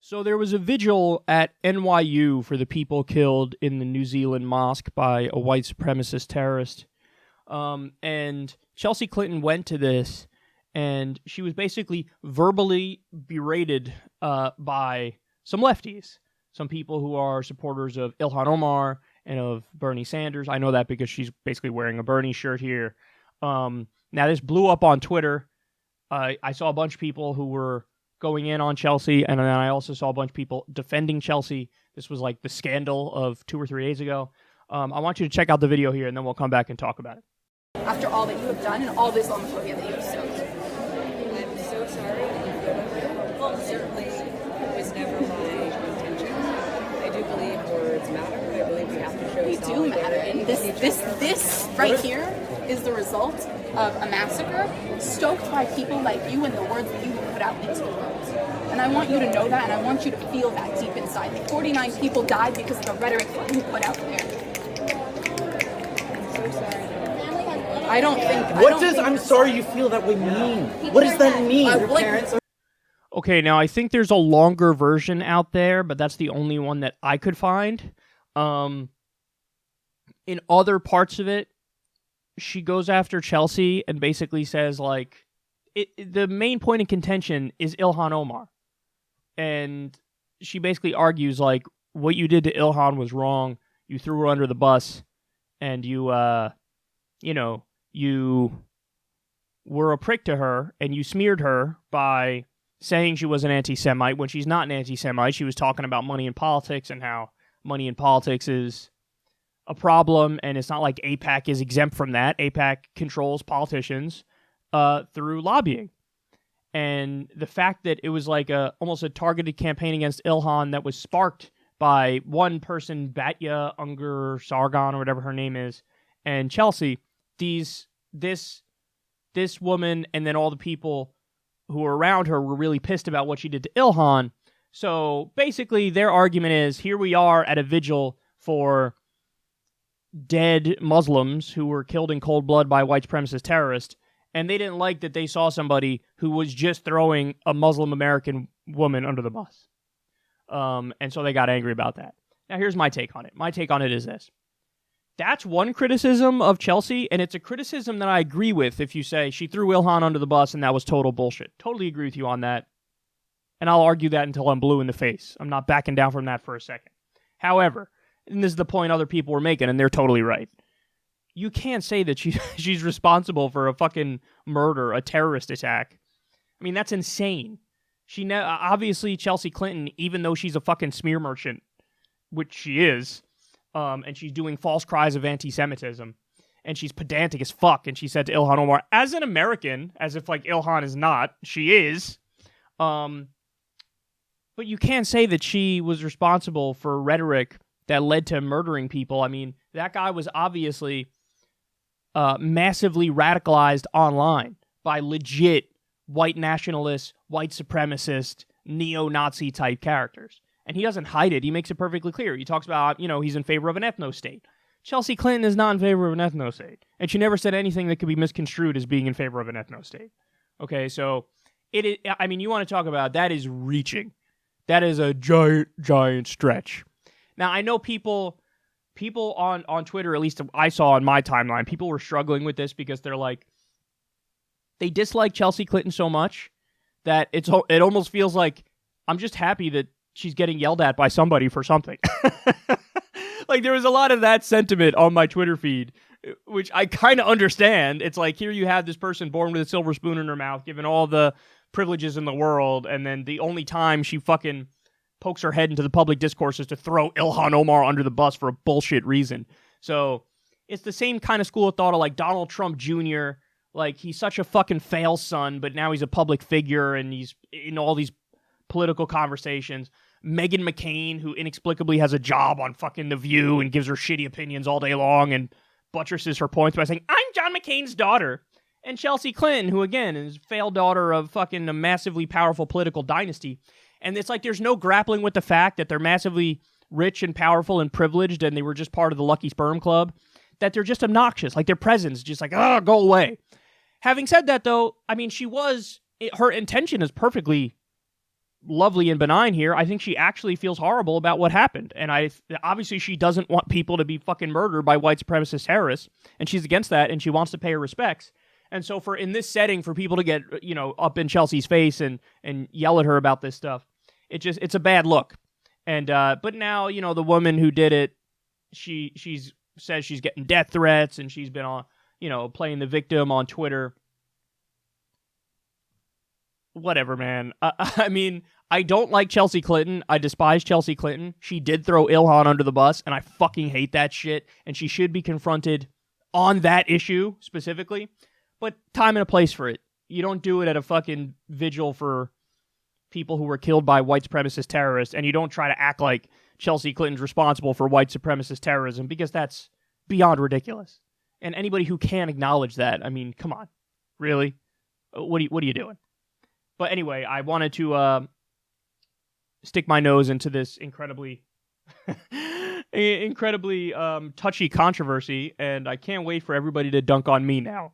So there was a vigil at NYU for the people killed in the New Zealand mosque by a white supremacist terrorist. And Chelsea Clinton went to this, and she was basically verbally berated by some lefties, some people who are supporters of Ilhan Omar and of Bernie Sanders. I know that because she's basically wearing a Bernie shirt here. Now, this blew up on Twitter. I saw a bunch of people who were going in on Chelsea, and then I also saw a bunch of people defending Chelsea. This was like the scandal of 2 or 3 days ago. I want you to check out the video here, and then we'll come back and talk about it. After all that you have done and all the Islamophobia that you have sowed. I'm so sorry. Well, certainly it was never my intention. I do believe words matter. I believe we have to show They do matter. And this right here is the result of a massacre stoked by people like you and the words that you put out into the world. And I want you to know that, and I want you to feel that deep inside. 49 people died because of the rhetoric that you put out there. I'm so sorry. I don't think... What does "I'm sorry you feel that way" mean? What does that mean? Okay, now I think there's a longer version out there, but that's the only one that I could find. In other parts of it, she goes after Chelsea and basically says, like, the main point in contention is Ilhan Omar. And she basically argues, like, what you did to Ilhan was wrong. You threw her under the bus, and you were a prick to her, and you smeared her by saying she was an anti-Semite when she's not an anti-Semite. She was talking about money in politics and how money in politics is a problem, and it's not like AIPAC is exempt from that. AIPAC controls politicians through lobbying. And the fact that it was like almost a targeted campaign against Ilhan that was sparked by one person, Batya Ungar Sargon, or whatever her name is, and Chelsea, this woman and then all the people who were around her were really pissed about what she did to Ilhan. So basically their argument is, here we are at a vigil for dead Muslims who were killed in cold blood by white supremacist terrorists, and they didn't like that they saw somebody who was just throwing a Muslim American woman under the bus. And so they got angry about that. Now here's my take on it. My take on it is this. That's one criticism of Chelsea, and it's a criticism that I agree with if you say she threw Ilhan under the bus and that was total bullshit. Totally agree with you on that. And I'll argue that until I'm blue in the face. I'm not backing down from that for a second. However, and this is the point other people were making, and they're totally right. You can't say that she's responsible for a fucking murder, a terrorist attack. I mean, that's insane. Obviously, Chelsea Clinton, even though she's a fucking smear merchant, which she is, and she's doing false cries of anti-Semitism, and she's pedantic as fuck, and she said to Ilhan Omar, as an American, as if like Ilhan is not, she is, but you can't say that she was responsible for rhetoric that led to murdering people. I mean, that guy was obviously massively radicalized online by legit white nationalist, white supremacist, neo-Nazi type characters. And he doesn't hide it. He makes it perfectly clear. He talks about, he's in favor of an ethno-state. Chelsea Clinton is not in favor of an ethno-state. And she never said anything that could be misconstrued as being in favor of an ethno-state. Okay, so you want to talk about, that is reaching. That is a giant, giant stretch. Now, I know people on Twitter, at least I saw on my timeline, people were struggling with this because they're like, they dislike Chelsea Clinton so much that it almost feels like, I'm just happy that she's getting yelled at by somebody for something. Like, there was a lot of that sentiment on my Twitter feed, which I kind of understand. It's like, here you have this person born with a silver spoon in her mouth, given all the privileges in the world, and then the only time she fucking pokes her head into the public discourse is to throw Ilhan Omar under the bus for a bullshit reason. So it's the same kind of school of thought of like Donald Trump Jr., like he's such a fucking fail son, but now he's a public figure and he's in all these political conversations. Meghan McCain, who inexplicably has a job on fucking The View and gives her shitty opinions all day long and buttresses her points by saying, I'm John McCain's daughter. And Chelsea Clinton, who again is a failed daughter of fucking a massively powerful political dynasty. And it's like there's no grappling with the fact that they're massively rich and powerful and privileged and they were just part of the Lucky Sperm Club, that they're just obnoxious. Like their presence just like, go away. Having said that, though, I mean, her intention is perfectly lovely and benign here. I think she actually feels horrible about what happened. And obviously she doesn't want people to be fucking murdered by white supremacist terrorists. And she's against that, and she wants to pay her respects. And so in this setting, for people to get, up in Chelsea's face and yell at her about this stuff, it's a bad look. And but now, the woman who did it, she says she's getting death threats, and she's been on, playing the victim on Twitter. Whatever, man. I mean, I don't like Chelsea Clinton. I despise Chelsea Clinton. She did throw Ilhan under the bus, and I fucking hate that shit. And she should be confronted on that issue specifically. But time and a place for it. You don't do it at a fucking vigil for people who were killed by white supremacist terrorists, and you don't try to act like Chelsea Clinton's responsible for white supremacist terrorism, because that's beyond ridiculous. And anybody who can acknowledge that, I mean, come on. Really? What are you doing? But anyway, I wanted to stick my nose into this incredibly touchy controversy, and I can't wait for everybody to dunk on me now.